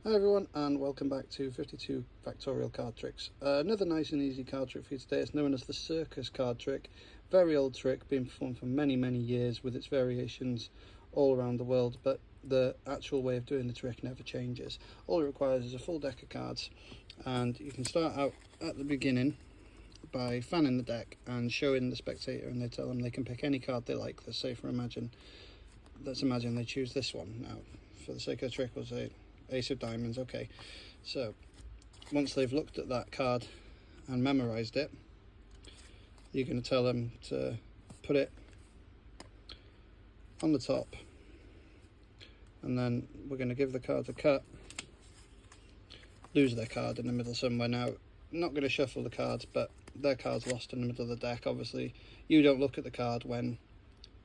Hi everyone, and welcome back to 52 Factorial Card Tricks. Another nice and easy card trick for you today. It's known as the Circus card trick. Very old trick, been performed for many years with its variations all around the world, but the actual way of doing the trick never changes. All it requires is a full deck of cards, and you can start out at the beginning by fanning the deck and showing the spectator, and they tell them they can pick any card they like. Let's say let's imagine they choose this one. Now, for the sake of the trick, we'll say Ace of Diamonds. Okay, so once they've looked at that card and memorized it, you're going to tell them to put it on the top, and then we're going to give the cards a cut, lose their card in the middle somewhere. Now, I'm not going to shuffle the cards, but their card's lost in the middle of the deck. Obviously, you don't look at the card when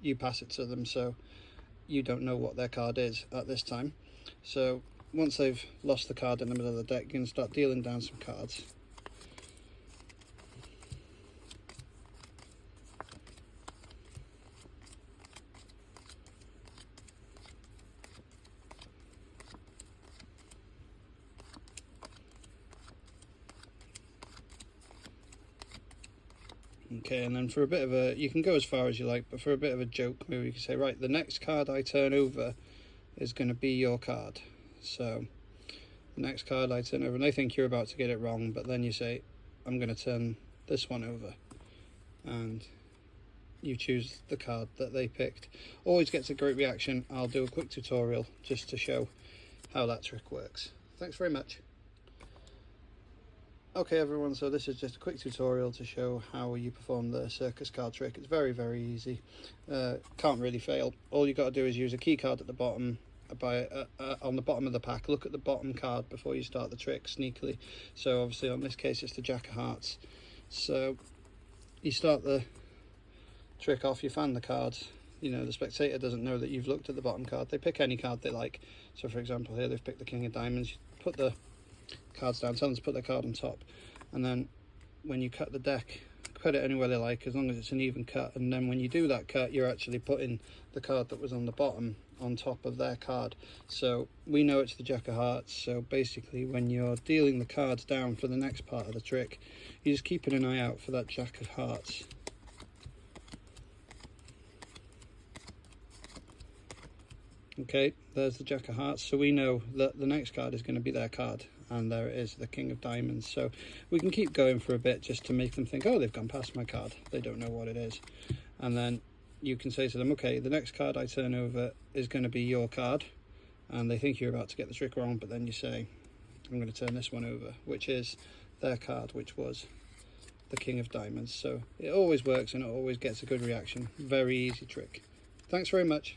you pass it to them, so you don't know what their card is at this time. So once they've lost the card in the middle of the deck, you can start dealing down some cards. Okay, and then for a bit of a, you can go as far as you like, but for a bit of a joke, maybe you can say, right, the next card I turn over is going to be your card. So the next card I turn over, and they think you're about to get it wrong, but then you say, I'm going to turn this one over, and you choose the card that they picked. Always gets a great reaction. I'll do a quick tutorial just to show how that trick works. Thanks very much. Okay everyone, so this is just a quick tutorial to show how you perform the Circus card trick. It's very easy, can't really fail. All you got to do is use a key card at the bottom, on the bottom of the pack. Look at the bottom card before you start the trick sneakily. So obviously on this case it's the Jack of Hearts. So you start the trick off, you fan the cards. You know, the spectator doesn't know that you've looked at the bottom card. They pick any card they like. So for example here they've picked the King of Diamonds. You put the cards down, tell them to put their card on top, and then when you cut the deck, cut it anywhere they like, as long as it's an even cut. And then when you do that cut, you're actually putting the card that was on the bottom on top of their card. So we know it's the Jack of Hearts. So basically when you're dealing the cards down for the next part of the trick, you're just keeping an eye out for that Jack of Hearts. Okay, there's the Jack of Hearts, so we know that the next card is going to be their card, and there it is, the King of Diamonds. So we can keep going for a bit just to make them think, oh, they've gone past my card, they don't know what it is. And then you can say to them, okay, the next card I turn over is going to be your card, and they think you're about to get the trick wrong, but then you say, I'm going to turn this one over, which is their card, which was the King of Diamonds. So it always works and it always gets a good reaction. Very easy trick. Thanks very much.